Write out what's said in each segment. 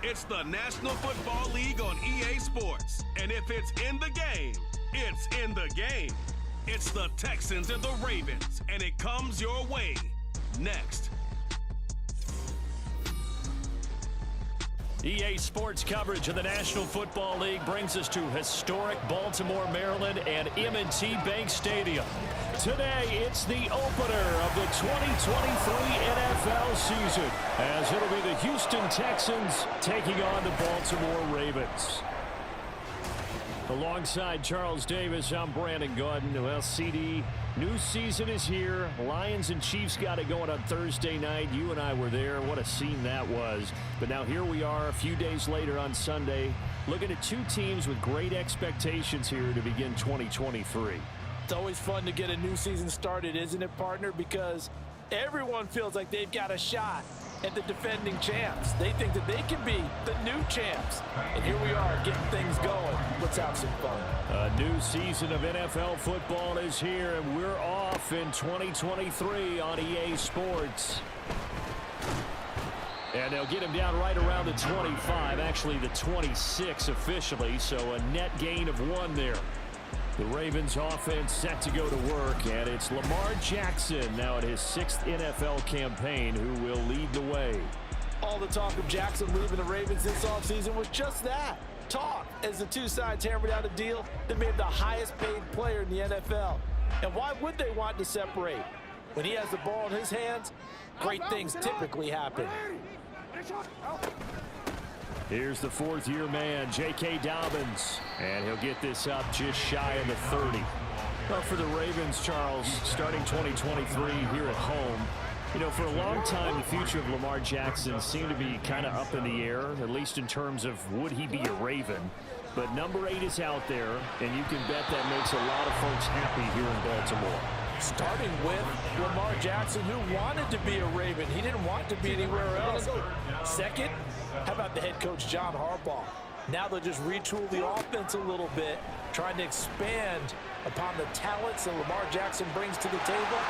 It's the National Football League on EA Sports. And if it's in the game, it's in the game. It's the Texans and the Ravens, and it comes your way next. EA Sports coverage of the National Football League brings us to historic Baltimore, Maryland, and M&T Bank Stadium. Today, it's the opener of the 2023 NFL season, as it'll be the Houston Texans taking on the Baltimore Ravens. Alongside Charles Davis, I'm Brandon Gaudin. Well, CD, new season is here. Lions and Chiefs got it going on Thursday night. You and I were there. What a scene that was. But now here we are a few days later on Sunday, looking at two teams with great expectations here to begin 2023. It's always fun to get a new season started, isn't it, partner? Because everyone feels like they've got a shot at the defending champs. They think that they can be the new champs. And here we are getting things going. Let's have some fun. A new season of NFL football is here, and we're off in 2023 on EA Sports. And they'll get him down right around the 25, actually the 26 officially, so a net gain of 1 there. The Ravens offense set to go to work, and it's Lamar Jackson now in his 6th NFL campaign who will lead the way. All the talk of Jackson leaving the Ravens this offseason was just that, talk, as the two sides hammered out a deal that made him the highest paid player in the NFL. And why would they want to separate? When he has the ball in his hands, great things typically happen. Here's the 4th-year man, J.K. Dobbins, and he'll get this up just shy of the 30. Well, for the Ravens, Charles, starting 2023 here at home, you know, for a long time, the future of Lamar Jackson seemed to be kind of up in the air, at least in terms of would he be a Raven. But number 8 is out there, and you can bet that makes a lot of folks happy here in Baltimore. Starting with Lamar Jackson, who wanted to be a Raven. He didn't want to be anywhere else. Second, how about the head coach, John Harbaugh? Now they'll just retool the offense a little bit, trying to expand upon the talents that Lamar Jackson brings to the table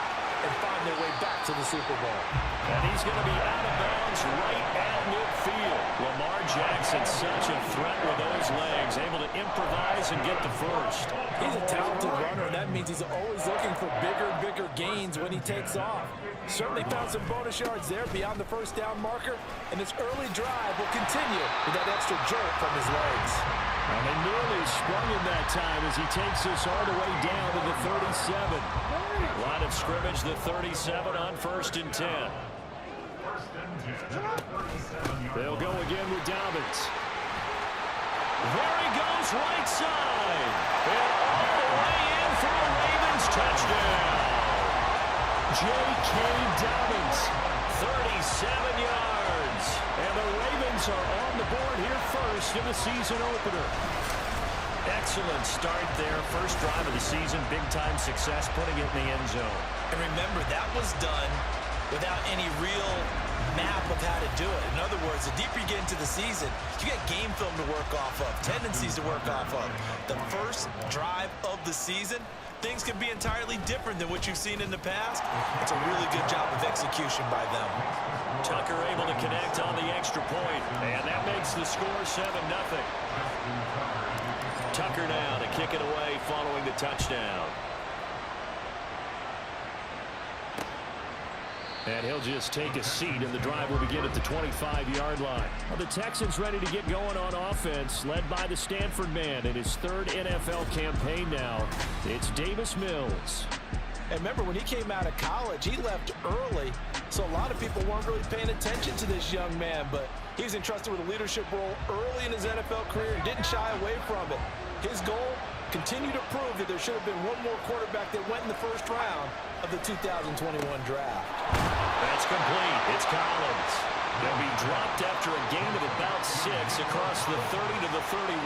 and find their way back to the Super Bowl. And he's going to be out of bounds right at midfield. Lamar Jackson, such a threat with those legs, able to improvise and get the first. He's a talented runner, and that means he's always looking for bigger and bigger gains when he takes off. Certainly found some bonus yards there beyond the first down marker, and this early drive will continue with that extra jerk from his legs. And they nearly sprung him that time as he takes us all the way down to the 37. Line of scrimmage, the 37 on 1st and 10. They'll go again with Dobbins. There he goes, right side. And all the way in for a Ravens touchdown. J.K. Dobbins, 37 yards. And the Ravens are on the board here first in the season opener. Excellent start there. First drive of the season, big-time success, putting it in the end zone. And remember, that was done without any real map of how to do it. In other words, the deeper you get into the season, you get game film to work off of, tendencies to work off of. The first drive of the season, things can be entirely different than what you've seen in the past. It's a really good job of execution by them. Tucker able to connect on the extra point, and that makes the score 7-0. Tucker now to kick it away following the touchdown. And he'll just take a seat, and the drive will begin at the 25-yard line. Well, the Texans ready to get going on offense, led by the Stanford man in his 3rd NFL campaign now. It's Davis Mills. And remember, when he came out of college, he left early, so a lot of people weren't really paying attention to this young man, but he was entrusted with a leadership role early in his NFL career and didn't shy away from it. His goal, continue to prove that there should have been one more quarterback that went in the first round of the 2021 draft. That's complete. It's Collins. They'll be dropped after a gain of about 6 across the 30 to the 31.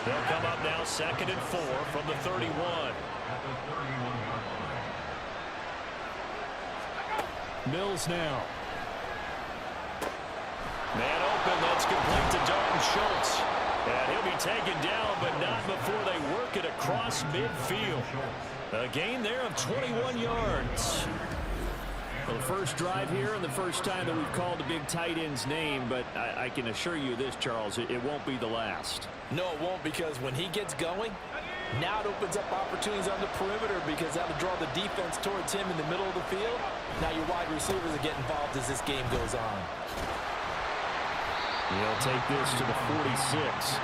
They'll come up now 2nd and 4 from the 31. Mills now. Man open, that's complete to Dalton Schultz. And he'll be taken down, but not before they work it across midfield. A gain there of 21 yards. Well, the first drive here and the first time that we've called the big tight end's name, but I can assure you this, Charles, it won't be the last. No, it won't, because when he gets going, now it opens up opportunities on the perimeter because that'll draw the defense towards him in the middle of the field. Now your wide receivers will get involved as this game goes on. He'll take this to the 46.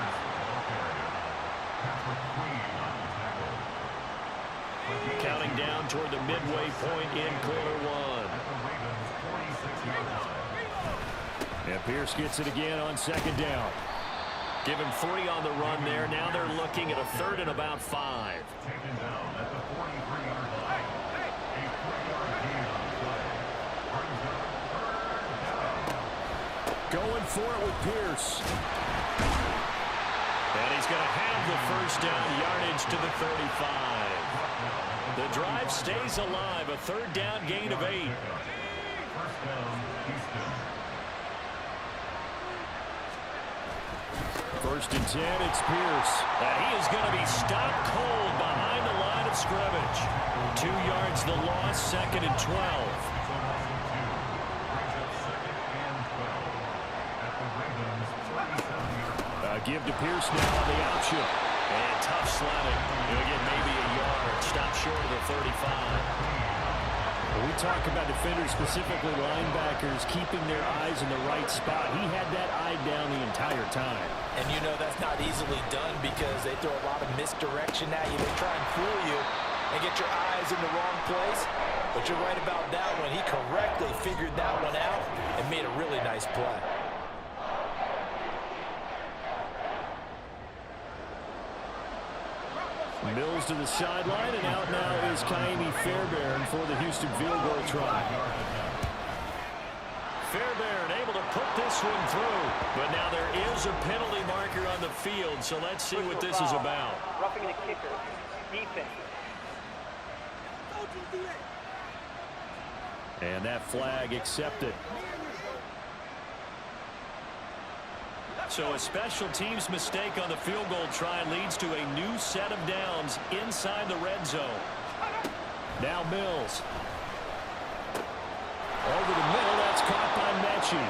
Counting down toward the midway point in quarter one. And Pierce gets it again on second down. Give him 3 on the run there. Now they're looking at a 3rd and about 5. Going for it with Pierce. And he's going to have the first down, yardage to the 35. The drive stays alive, a 3rd down gain of 8. First and 10, it's Pierce. And he is going to be stopped cold behind the line of scrimmage. 2 yards the loss, 2nd and 12. Give to Pierce now on the option. And tough sledding. He'll get maybe a yard. Stop short of the 35. When we talk about defenders, specifically linebackers, keeping their eyes in the right spot, he had that eye down the entire time. And you know that's not easily done because they throw a lot of misdirection at you. They try and fool you and get your eyes in the wrong place. But you're right about that one. He correctly figured that one out and made a really nice play. Mills to the sideline, and out now is Kaimi Fairbairn for the Houston field goal try. Fairbairn able to put this one through, but now there is a penalty marker on the field, so let's see what this is about. Roughing the kicker. Defense. And that flag accepted. So a special teams mistake on the field goal try leads to a new set of downs inside the red zone. Now Mills. Over the middle, that's caught by Mechie.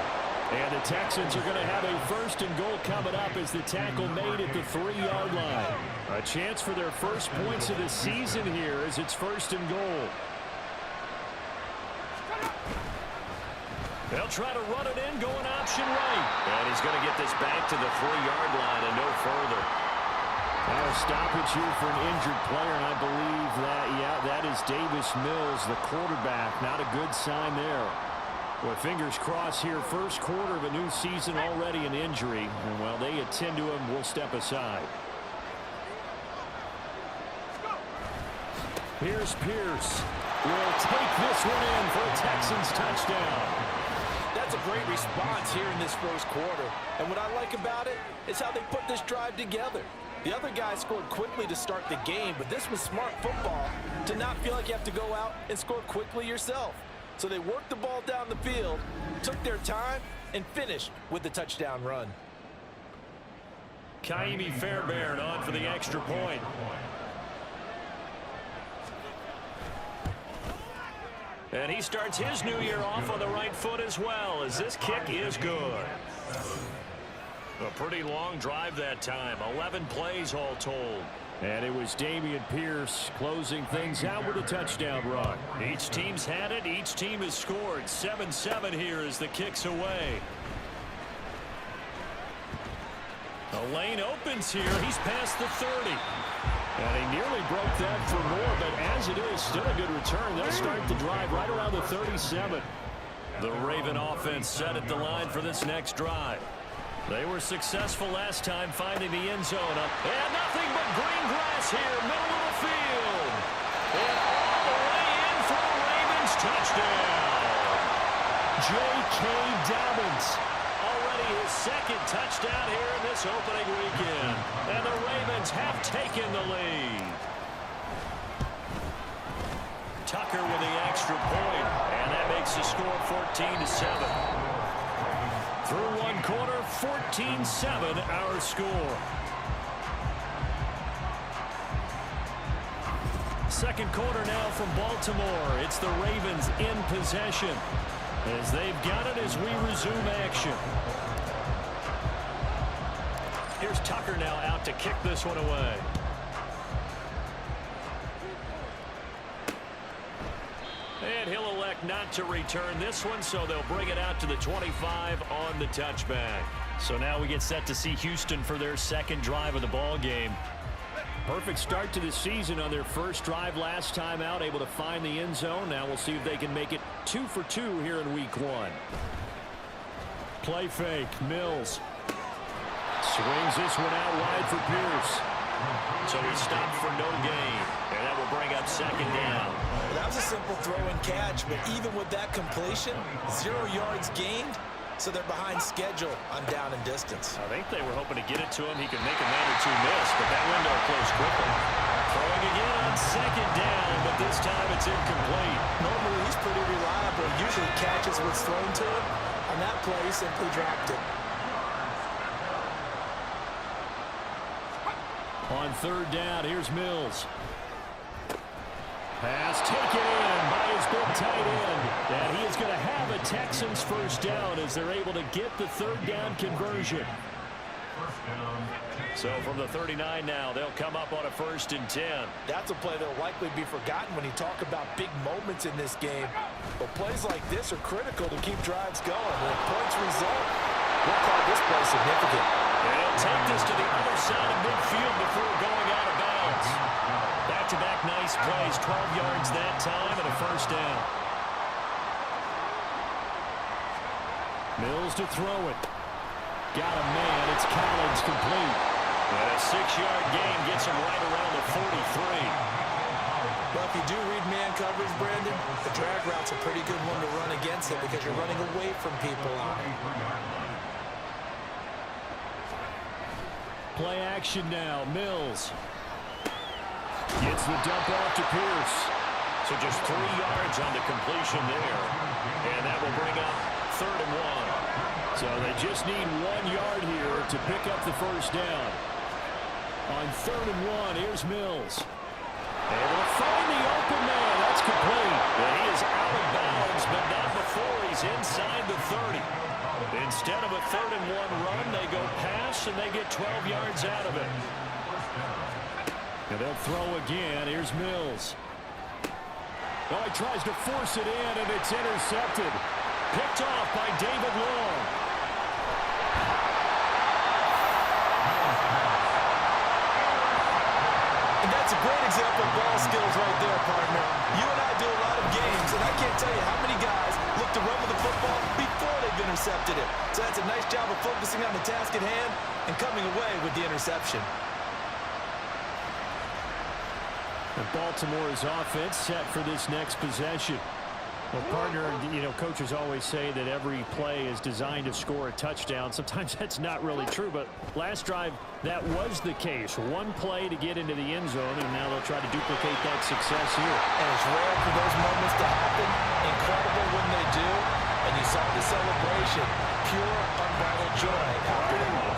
And the Texans are going to have a 1st and goal coming up as the tackle made at the 3-yard line. A chance for their first points of the season here as it's 1st and goal. They'll try to run it in, going option right. And he's going to get this back to the 3-yard line and no further. Now a stoppage here for an injured player, and I believe that is Davis Mills, the quarterback. Not a good sign there. Well, fingers crossed here, first quarter of a new season, already an injury. And while they attend to him, we'll step aside. Here's Pierce. Will take this one in for a Texans touchdown. That's a great response here in this first quarter. And what I like about it is how they put this drive together. The other guys scored quickly to start the game, but this was smart football to not feel like you have to go out and score quickly yourself. So they worked the ball down the field, took their time, and finished with the touchdown run. Kaimi Fairbairn on for the extra point. And he starts his new year off on the right foot as well, as this kick is good. A pretty long drive that time, 11 plays all told. And it was Dameon Pierce closing things out with a touchdown run. Each team's had it, each team has scored. 7-7 here as the kick's away. The lane opens here, he's past the 30. And he nearly broke that for more, but as it is, still a good return. They'll start the drive right around the 37. The Raven offense set at the line for this next drive. They were successful last time finding the end zone. And nothing but green grass here, middle of the field. And all the way in for a Ravens touchdown. J.K. Dobbins. Already his 2nd touchdown here in this opening weekend. And the Ravens have taken the lead. Tucker with the extra point. And that makes the score 14-7. Through one quarter, 14-7 our score. second quarter now from Baltimore. It's the Ravens in possession as they've got it as we resume action. Here's Tucker now out to kick this one away. And he'll elect not to return this one, so they'll bring it out to the 25 on the touchback. So now we get set to see Houston for their second drive of the ball game. Perfect start to the season on their first drive last time out, able to find the end zone. Now we'll see if they can make it 2 for 2 here in week 1. Play fake, Mills. Swings this one out wide for Pierce. So he stopped for no gain. And that will bring up second down. Well, that was a simple throw and catch, but even with that completion, 0 yards gained. So they're behind schedule on down and distance. I think they were hoping to get it to him. He could make a man or two miss, but that window closed quickly. Throwing again on second down, but this time it's incomplete. Normally he's pretty reliable. Usually catches what's thrown to him. On that play, he simply dropped it. On third down, here's Mills. Pass taken in by his big tight end. And he is going to have a Texans first down as they're able to get the third down conversion. So from the 39 now, they'll come up on a 1st and 10. That's a play that will likely be forgotten when you talk about big moments in this game. But plays like this are critical to keep drives going. And if points result, we'll call this play significant. And he'll take this to the other side of midfield before going out of bounds. Back-to-back nice plays, 12 yards that time and a first down. Mills to throw it. Got a man, it's Collins complete. And a 6-yard gain gets him right around the 43. Well, if you do read man coverage, Brandon, the drag route's a pretty good one to run against it because you're running away from people on it. Play action now, Mills. Gets the dump off to Pierce. So just 3 yards on the completion there. And that will bring up 3rd and 1. So they just need 1 yard here to pick up the first down. On 3rd and 1, here's Mills. Able to find the open man. That's complete. And he is out of bounds, but not before he's inside the 30. Instead of a 3rd and 1 run, they go pass, and they get 12 yards out of it. And they'll throw again. Here's Mills. Oh, he tries to force it in, and it's intercepted. Picked off by David Long. And that's a great example of ball skills right there, partner. You and I do a lot of games, and I can't tell you how many guys look to run with the football before they've intercepted it. So that's a nice job of focusing on the task at hand and coming away with the interception. And Baltimore's offense set for this next possession. Well, partner, you know, coaches always say that every play is designed to score a touchdown. Sometimes that's not really true, but last drive, that was the case. 1 play to get into the end zone, and now they'll try to duplicate that success here. And it's rare for those moments to happen. Incredible when they do. And you saw the celebration. Pure, unbridled joy after the win.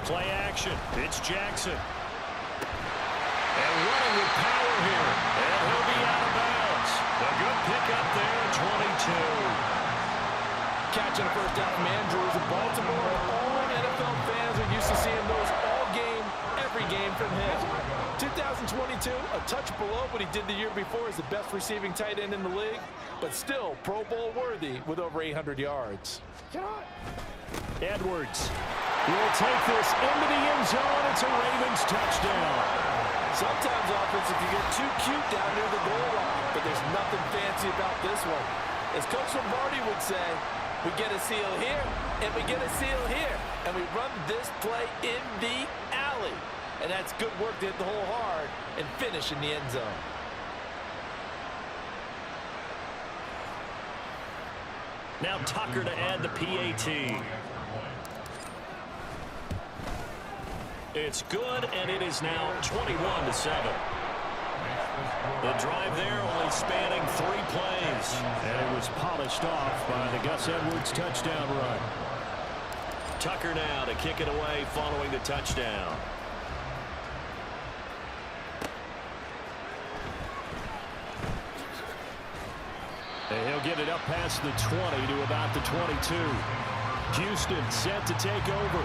Play action. It's Jackson. And running with power here. And he'll be out of bounds. A good pickup there, 22. Catching a first down from Andrews in Baltimore. All NFL fans are used to seeing those all game, every game from him. 2022, a touch below what he did the year before as the best receiving tight end in the league, but still Pro Bowl worthy with over 800 yards. Edwards will take this into the end zone. It's a Ravens touchdown. Sometimes offensive can get too cute down near the goal line, but there's nothing fancy about this one. As Coach Lombardi would say, we get a seal here, and we get a seal here, and we run this play in the alley. And that's good work to hit the hole hard and finish in the end zone. Now Tucker to add the PAT. It's good, and it is now 21-7. The drive there only spanning 3 plays. And it was polished off by the Gus Edwards touchdown run. Tucker now to kick it away following the touchdown. And he'll get it up past the 20 to about the 22. Houston set to take over.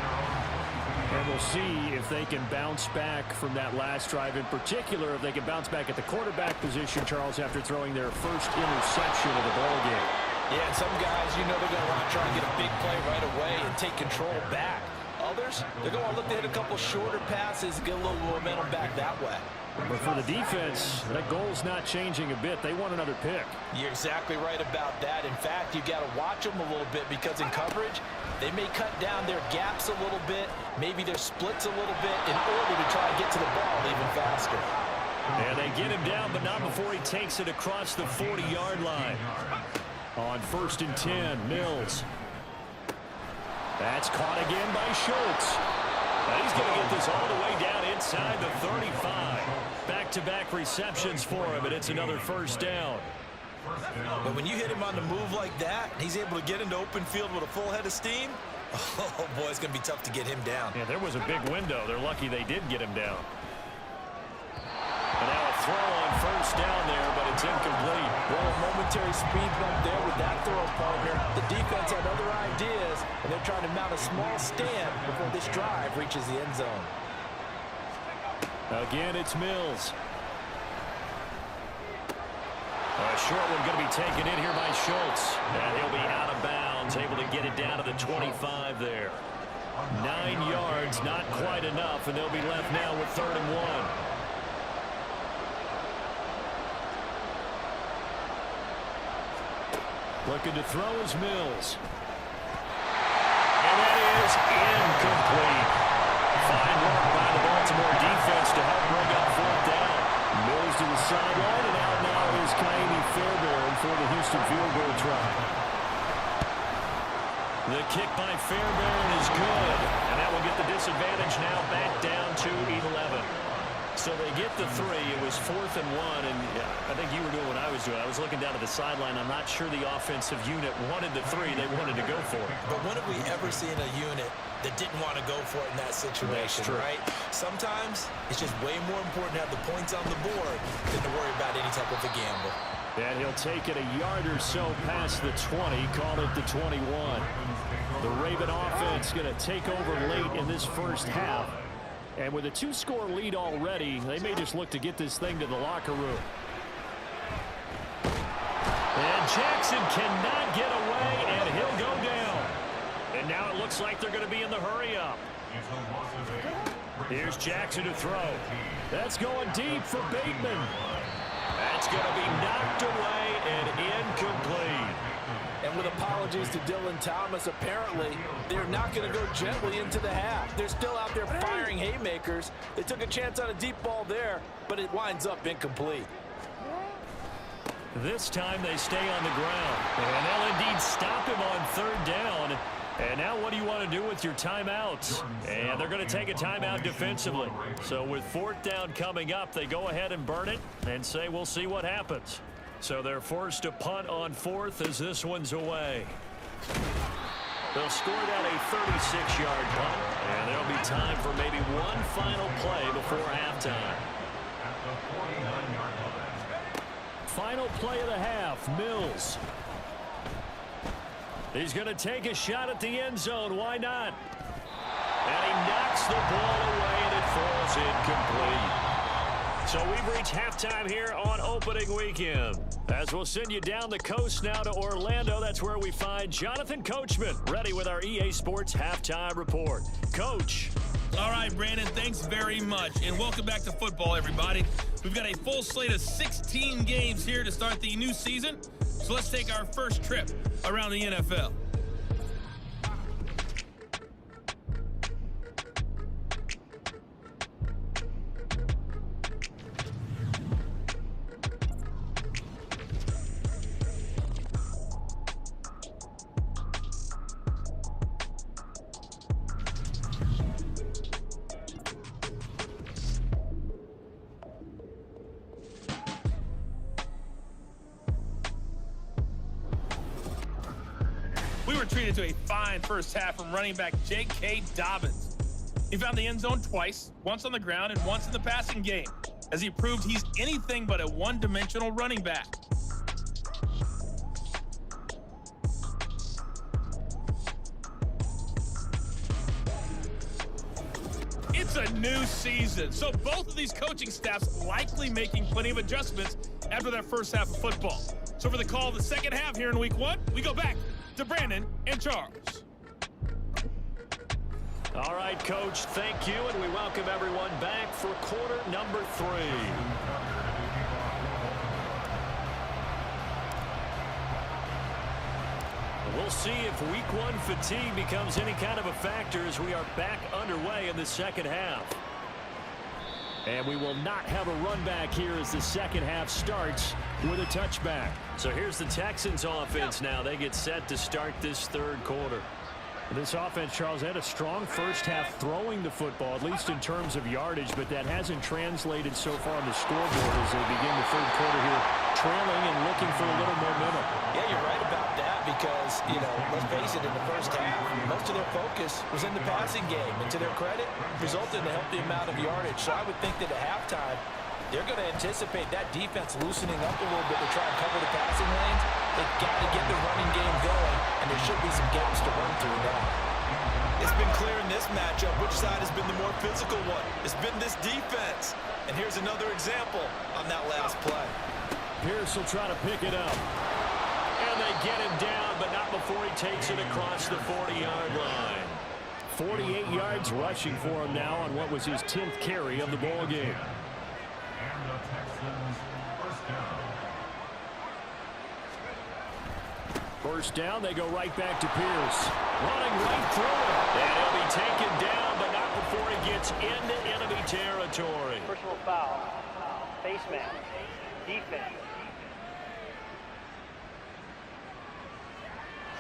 And we'll see if they can bounce back from that last drive. In particular, if they can bounce back at the quarterback position, Charles, after throwing their first interception of the ballgame. Yeah, and some guys, you know, they're going to want to try and get a big play right away and take control back. Others, they're going to look to hit a couple shorter passes and get a little momentum back that way. But for the defense, that goal's not changing a bit. They want another pick. You're exactly right about that. In fact, you got to watch them a little bit because in coverage, they may cut down their gaps a little bit, maybe their splits a little bit in order to try and get to the ball even faster. And they get him down, but not before he takes it across the 40-yard line. On 1st and 10, Mills. That's caught again by Schultz. Now he's going to get this all the way down inside the 35. Back-to-back receptions for him, and it's another first down. But when you hit him on the move like that, he's able to get into open field with a full head of steam. Oh, boy, it's going to be tough to get him down. Yeah, there was a big window. They're lucky they did get him down. And now a throw on first down there, but it's incomplete. Well, a momentary speed bump there with that throw, partner. The defense had other ideas, and they're trying to mount a small stand before this drive reaches the end zone. Again, it's Mills. A short one going to be taken in here by Schultz. And he'll be out of bounds, able to get it down to the 25 there. 9 yards, not quite enough, and they'll be left now with 3rd and 1. Looking to throw is Mills. And that is incomplete. Fine work by the Baltimore defense to help bring up 4th down. Mills to the sideline, and out now is Kaimi Fairbairn for the Houston field goal try. The kick by Fairbairn is good, and that will get the disadvantage now back down to 11. So they get the 3. It was 4th and 1, and I think you were doing what I was doing. I was looking down at the sideline. I'm not sure the offensive unit wanted the 3. They wanted to go for it. But when have we ever seen a unit that didn't want to go for it in that situation, right? Sometimes it's just way more important to have the points on the board than to worry about any type of a gamble. And he'll take it a yard or so past the 20, call it the 21. The Raven offense going to take over late in this first half. And with a 2-score lead already, they may just look to get this thing to the locker room. And Jackson cannot get away, and he'll go down. And now it looks like they're going to be in the hurry-up. Here's Jackson to throw. That's going deep for Bateman. That's going to be knocked away and incomplete. And with apologies to Dylan Thomas, apparently they're not going to go gently into the half. They're still out there firing haymakers. They took a chance on a deep ball there, but it winds up incomplete. This time they stay on the ground. And they'll indeed stop him on 3rd down. And now what do you want to do with your timeouts? And they're going to take a timeout defensively. So with 4th down coming up, they go ahead and burn it and say we'll see what happens. So they're forced to punt on 4th as this one's away. They'll score down a 36-yard punt, and there'll be time for maybe one final play before halftime. Final play of the half, Mills. He's going to take a shot at the end zone. Why not? And he knocks the ball away, and it falls incomplete. So we've reached halftime here on opening weekend. As we'll send you down the coast now to Orlando, that's where we find Jonathan Coachman, ready with our EA Sports Halftime Report. Coach. All right, Brandon, thanks very much. And welcome back to football, everybody. We've got a full slate of 16 games here to start the new season. So let's take our first trip around the NFL. treated to a fine first half from running back J.K. Dobbins. He found the end zone twice, once on the ground and once in the passing game, as he proved he's anything but a one-dimensional running back. It's a new season, so both of these coaching staffs likely making plenty of adjustments after that first half of football. So for the call of the second half here in week 1, we go back to Brandon and Charles. All right, Coach, thank you, and we welcome everyone back for quarter number 3. We'll see if week 1 fatigue becomes any kind of a factor as we are back underway in the second half. And we will not have a run back here as the second half starts with a touchback. So here's the Texans offense now. They get set to start this third quarter. This offense, Charles, had a strong first half throwing the football, at least in terms of yardage, but that hasn't translated so far on the scoreboard as they begin the third quarter here, trailing and looking for a little momentum. Yeah, you're right about that because, let's face it, in the first half, most of their focus was in the passing game. And to their credit, resulted in a healthy amount of yardage. So I would think that at halftime, they're going to anticipate that defense loosening up a little bit to try and cover the passing lanes. They've got to get the running game going, and there should be some gaps to run through now. It's been clear in this matchup which side has been the more physical one. It's been this defense. And here's another example on that last play. Pierce will try to pick it up. And they get him down, but not before he takes it across the 40-yard line. 48 yards rushing for him now on what was his 10th carry of the ball game. First down, they go right back to Pierce. Running right through it. And he'll be taken down, but not before he gets into enemy territory. Personal foul. Face man. Defense.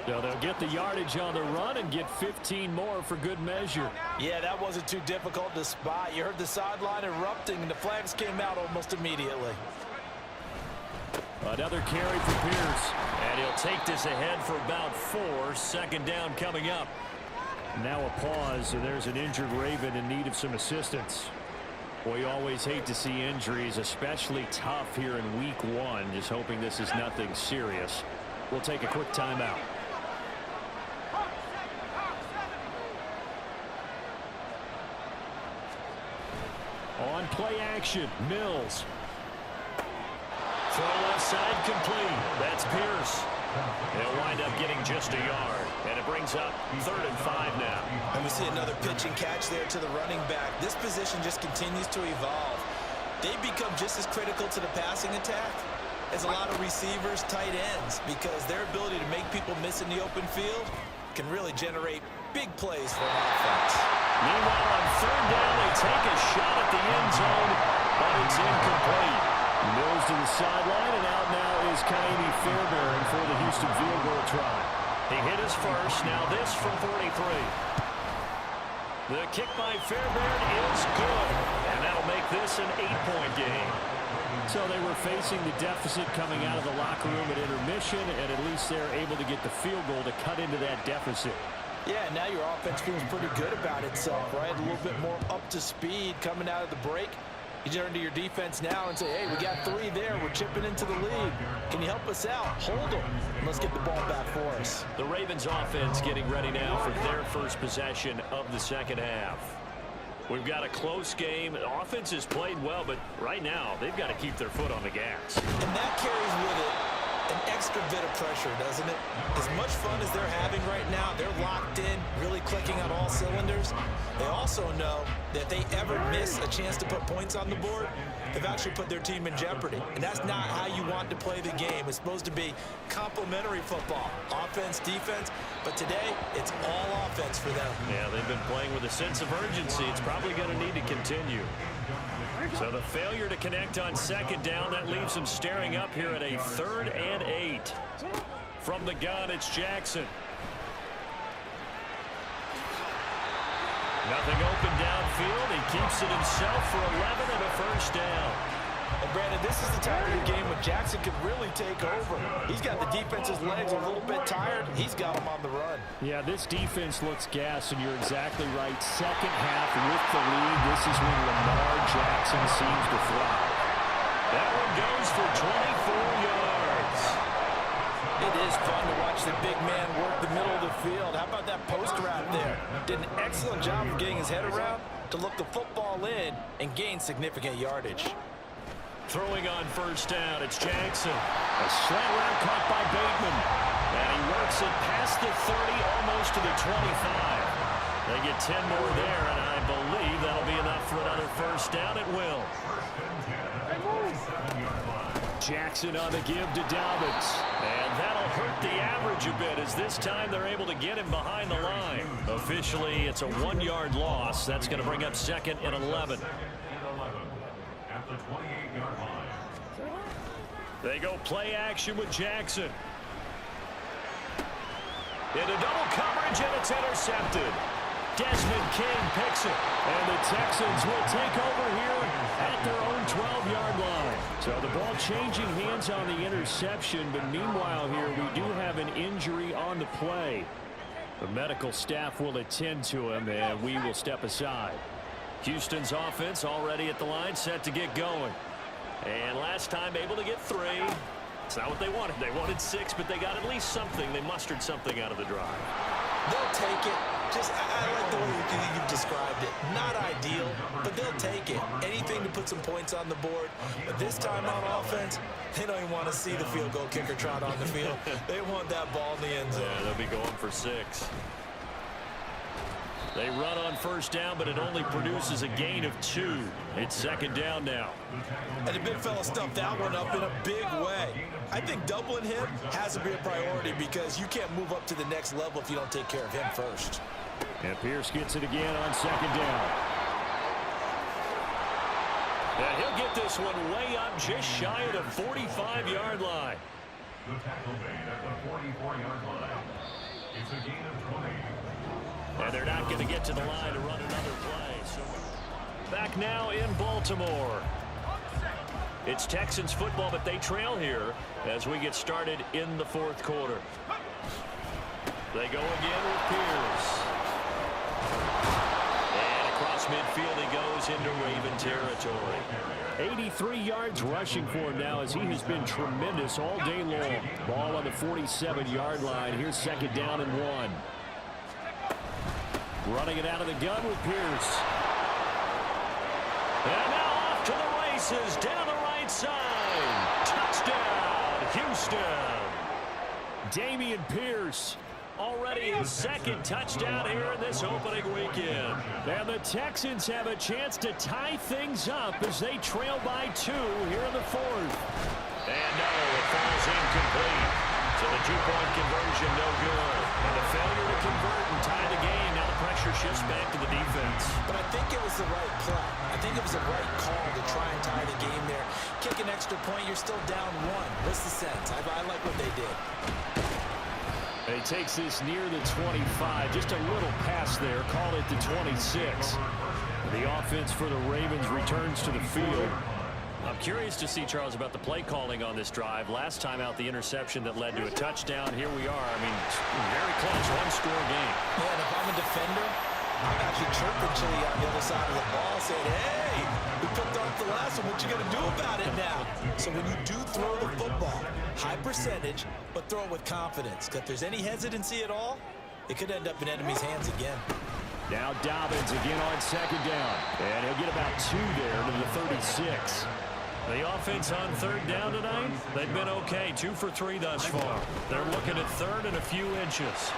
So they'll get the yardage on the run and get 15 more for good measure. Yeah, that wasn't too difficult to spot. You heard the sideline erupting, and the flags came out almost immediately. Another carry for Pierce. And he'll take this ahead for about 4. Second down coming up. Now a pause, so there's an injured Raven in need of some assistance. Boy, you always hate to see injuries, especially tough here in week 1. Just hoping this is nothing serious. We'll take a quick timeout. On play action, Mills. Throw left side complete. That's Pierce. He'll wind up getting just a yard. And it brings up 3rd and 5 now. And we see another pitch and catch there to the running back. This position just continues to evolve. They become just as critical to the passing attack as a lot of receivers, tight ends, because their ability to make people miss in the open field can really generate big plays for an offense. Meanwhile, on 3rd down, they take a shot at the end zone, but it's incomplete. Mills to the sideline, and out now is Kaimi Fairbairn for the Houston field goal try. He hit his first, now this from 43. The kick by Fairbairn is good, and that'll make this an 8-point game. So they were facing the deficit coming out of the locker room at intermission, and at least they're able to get the field goal to cut into that deficit. Yeah, now your offense feels pretty good about itself, right? A little bit more up to speed coming out of the break. You turn to your defense now and say, hey, we got 3 there. We're chipping into the lead. Can you help us out? Hold them. And let's get the ball back for us. The Ravens offense getting ready now for their first possession of the second half. We've got a close game. The offense has played well, but right now they've got to keep their foot on the gas. And that carries with it an extra bit of pressure, doesn't it? As much fun as they're having right now, they're locked in, really clicking on all cylinders. They also know that if they ever miss a chance to put points on the board, they've actually put their team in jeopardy. And that's not how you want to play the game. It's supposed to be complementary football, offense, defense. But today, it's all offense for them. Yeah, they've been playing with a sense of urgency. It's probably going to need to continue. So the failure to connect on 2nd down, that leaves them staring up here at a 3rd and 8. From the gun, it's Jackson. Nothing open downfield. He keeps it himself for 11 and a first down. And Brandon, this is the time of the game when Jackson can really take over. He's got the defense's legs a little bit tired. He's got them on the run. Yeah, this defense looks gassed, and you're exactly right. Second half with the lead, this is when Lamar Jackson seems to fly. That one goes for 24 yards. It is fun to watch the big man work the middle of the field. How about that post route there? Did an excellent job of getting his head around to look the football in and gain significant yardage. Throwing on first down, it's Jackson. A slant route caught by Bateman. And he works it past the 30, almost to the 25. They get 10 more there, and I believe that'll be enough for another first down. It will. Jackson on the give to Dobbins. And that'll hurt the average a bit, as this time they're able to get him behind the line. Officially, it's a 1-yard loss. That's going to bring up 2nd and 11. They go play action with Jackson. Into double coverage, and it's intercepted. Desmond King picks it. And the Texans will take over here at their own 12-yard line. So the ball changing hands on the interception, but meanwhile here we do have an injury on the play. The medical staff will attend to him, and we will step aside. Houston's offense already at the line, set to get going. And last time able to get 3. It's not what they wanted. They wanted 6, but they got at least something. They mustered something out of the drive. They'll take it. I like the way you've described it. Not ideal, but they'll take it. Anything to put some points on the board. But this time on offense, they don't even want to see the field goal kicker trot on the field. They want that ball in the end zone. Yeah, they'll be going for 6. They run on first down, but it only produces a gain of 2. It's 2nd down now. And the big fella stuffed that one up in a big way. I think doubling him has to be a priority because you can't move up to the next level if you don't take care of him first. And Pierce gets it again on 2nd down. And he'll get this one way up just shy of the 45-yard line. The tackle made at the 44-yard line. It's a gain of 20. And they're not going to get to the line to run another play. So back now in Baltimore. It's Texans football, but they trail here as we get started in the 4th quarter. They go again with Pierce. And across midfield he goes into Raven territory. 83 yards rushing for him now, as he has been tremendous all day long. Ball on the 47-yard line. Here's 2nd down and 1. Running it out of the gun with Pierce. And now off to the races down the right side. Touchdown, Houston. Damian Pierce already his 2nd touchdown here in this opening weekend. And the Texans have a chance to tie things up as they trail by 2 here in the 4th. And no, it falls incomplete. So the 2-point conversion no good. And a failure to convert and tie the game. Now the pressure shifts back to the defense. But I think it was the right play. I think it was the right call to try and tie the game there. Kick an extra point, you're still down 1. What's the sense? I like what they did. He takes this near the 25. Just a little pass there. Call it the 26. The offense for the Ravens returns to the field. I'm curious to see, Charles, about the play calling on this drive. Last time out, the interception that led to a touchdown. Here we are. I mean, very close, one-score game. Yeah, and if I'm a defender, I'm actually chirping Chili on the other side of the ball saying, hey, we picked off the last one. What you going to do about it now? So when you do throw the football, high percentage, but throw it with confidence. Because if there's any hesitancy at all, it could end up in enemy's hands again. Now Dobbins again on 2nd down. And he'll get about 2 there to the 36. The offense on 3rd down tonight, they've been okay. 2 for 3 thus far. They're looking at 3rd and a few inches.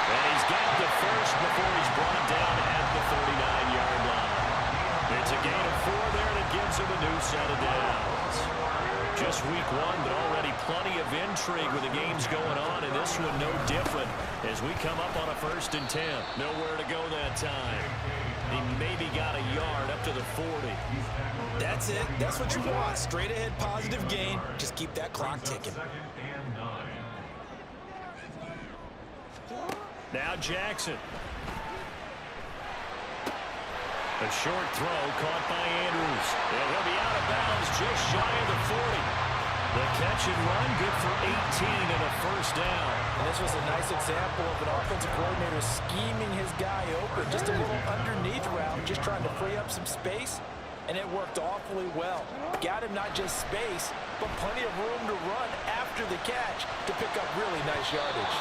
And he's got the first before he's brought down at the 39-yard line. It's a gain of 4 there that gives him a new set of downs. Just week 1, but already plenty of intrigue with the games going on, and this one no different as we come up on a 1st and 10. Nowhere to go that time. He maybe got a yard up to the 40. That's it. That's what you want. Straight ahead positive gain. Just keep that clock ticking. Now Jackson. A short throw caught by Andrews. And he'll be out of bounds just shy of the 40. The catch and run, good for 18 and a first down. And this was a nice example of an offensive coordinator scheming his guy open. Just a little underneath route, just trying to free up some space, and it worked awfully well. Got him not just space, but plenty of room to run after the catch to pick up really nice yardage.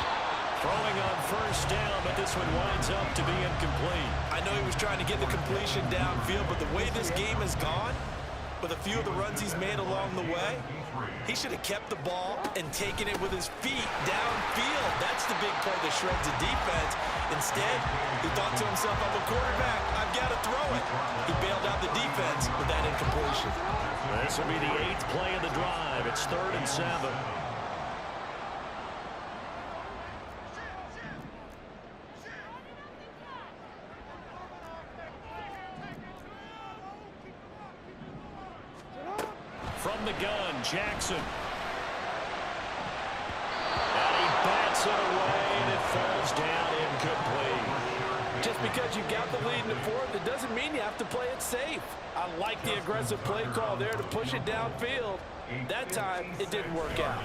Throwing on first down, but this one winds up to be incomplete. I know he was trying to get the completion downfield, but the way this game has gone, with a few of the runs he's made along the way, he should have kept the ball and taken it with his feet downfield. That's the big play that shreds the defense. Instead, he thought to himself, I'm a quarterback, I've got to throw it. He bailed out the defense with that incompletion. This will be the 8th play of the drive. It's 3rd and 7. From the gun, Jackson. And he bats it away, and it falls down incomplete. Just because you got the lead in the 4th, it doesn't mean you have to play it safe. I like the aggressive play call there to push it downfield. That time, it didn't work out.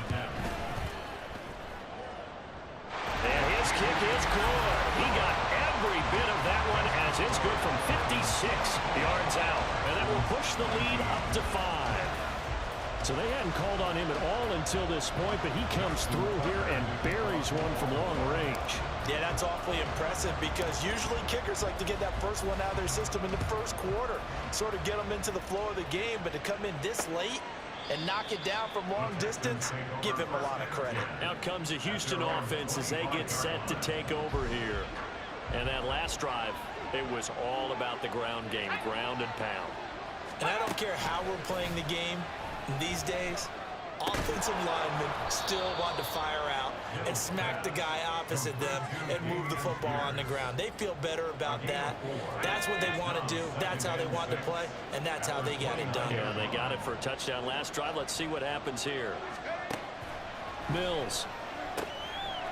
And his kick is good. He got every bit of that one as it's good from 56 yards out. And that will push the lead up to 5. So they hadn't called on him at all until this point, but he comes through here and buries one from long range. Yeah, that's awfully impressive because usually kickers like to get that first one out of their system in the first quarter, sort of get them into the flow of the game, but to come in this late and knock it down from long distance, give him a lot of credit. Out comes the Houston offense as they get set to take over here. And that last drive, it was all about the ground game, ground and pound. And I don't care how we're playing the game these days, offensive linemen still want to fire out and smack the guy opposite them and move the football on the ground. They feel better about that. That's what they want to do. That's how they want to play, and that's how they got it done. Yeah, they got it for a touchdown last drive. Let's see what happens here. Mills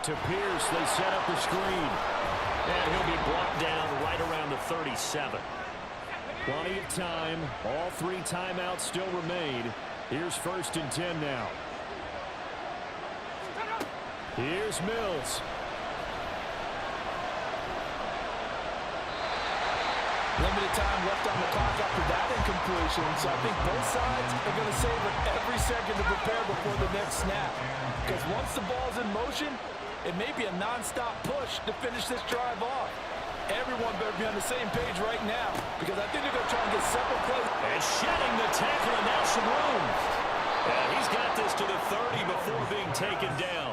to Pierce. They set up the screen. And he'll be brought down right around the 37. Plenty of time. All 3 timeouts still remain. Here's 1st and 10 now. Here's Mills. Limited time left on the clock after that incompletion, so I think both sides are going to savor every second to prepare before the next snap. Because once the ball's in motion, it may be a non-stop push to finish this drive off. Everyone better be on the same page right now, because I think they're going to try and get several plays. And shedding the tackle, and now some room. And he's got this to the 30 before being taken down.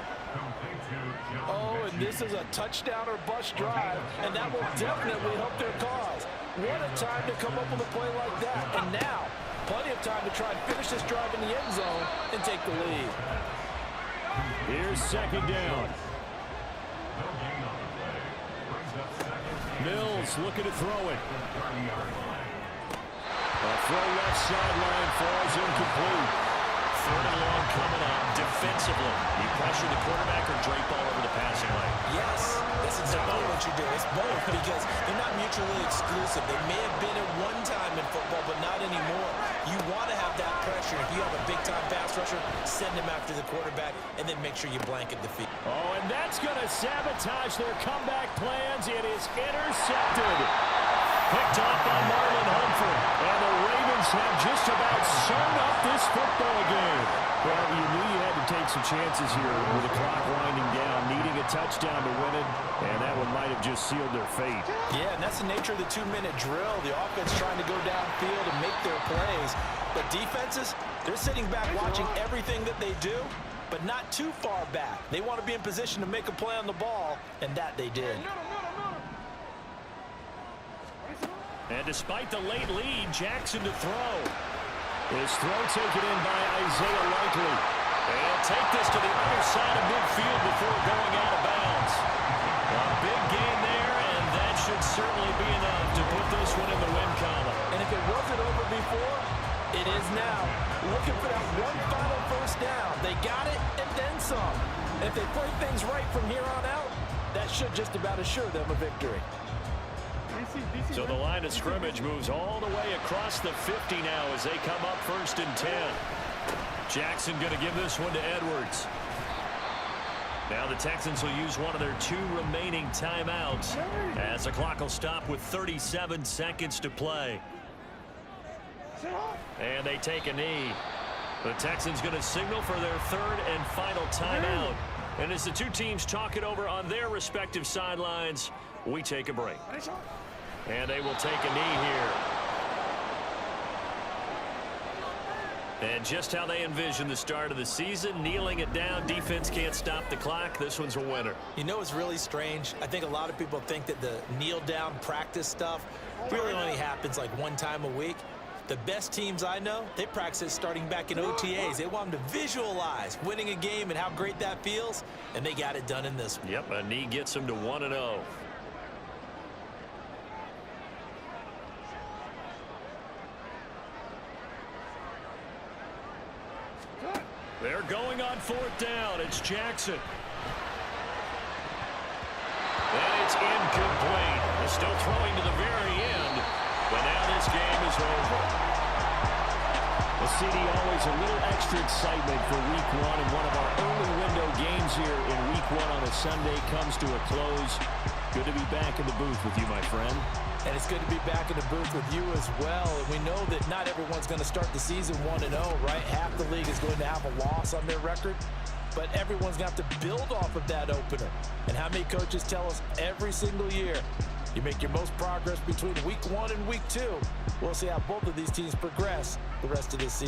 Oh, and this is a touchdown or bust drive, and that will definitely help their cause. What a time to come up with a play like that. And now, plenty of time to try and finish this drive in the end zone and take the lead. Here's 2nd down. Mills looking to throw it. A throw left sideline falls incomplete. 3rd and long coming up defensively. You pressure the quarterback or drape all over the passing lane? Yes, that's exactly what you do. It's both because they're not mutually exclusive. They may have been at one time in football, but not anymore. You want to have that pressure. If you have a big-time pass rusher, send him after the quarterback, and then make sure you blanket the field. Oh, and that's going to sabotage their comeback plans. It is intercepted. Picked off by Marlon Humphrey. And the Ravens have just about sewn up this football game. Well, you knew you had to take some chances here with the clock winding down, needing a touchdown to win it, and that one might have just sealed their fate. Yeah, and that's the nature of the 2-minute drill. The offense trying to go downfield and make their plays. But defenses, they're sitting back watching everything that they do, but not too far back. They want to be in position to make a play on the ball, and that they did. And despite the late lead, Jackson to throw. His throw taken in by Isaiah Likely. They'll take this to the other side of midfield before going out of bounds. A big gain there, and that should certainly be enough to put this one in the win column. And if it wasn't over before, it is now. Looking for that one final first down. They got it and then some. And if they play things right from here on out, that should just about assure them a victory. So the line of scrimmage moves all the way across the 50 now as they come up 1st and 10. Jackson going to give this one to Edwards. Now the Texans will use one of their 2 remaining timeouts as the clock will stop with 37 seconds to play. And they take a knee. The Texans going to signal for their 3rd and final timeout. And as the 2 teams talk it over on their respective sidelines, we take a break. And they will take a knee here. And just how they envision the start of the season, kneeling it down, defense can't stop the clock. This one's a winner. You know what's really strange? I think a lot of people think that the kneel-down practice stuff really only happens like 1 time a week. The best teams I know, they practice it starting back in OTAs. They want them to visualize winning a game and how great that feels, and they got it done in this one. Yep, a knee gets them to 1-0. They're going on 4th down. It's Jackson. And it's incomplete. They're still throwing to the very end, but now this game is over. Well, CD, always a little extra excitement for Week 1, and one of our early window games here in Week 1 on a Sunday comes to a close. Good to be back in the booth with you, my friend. And it's good to be back in the booth with you as well. And we know that not everyone's going to start the season 1-0, right? Half the league is going to have a loss on their record. But everyone's going to have to build off of that opener. And how many coaches tell us every single year, you make your most progress between Week 1 and Week 2. We'll see how both of these teams progress the rest of this season.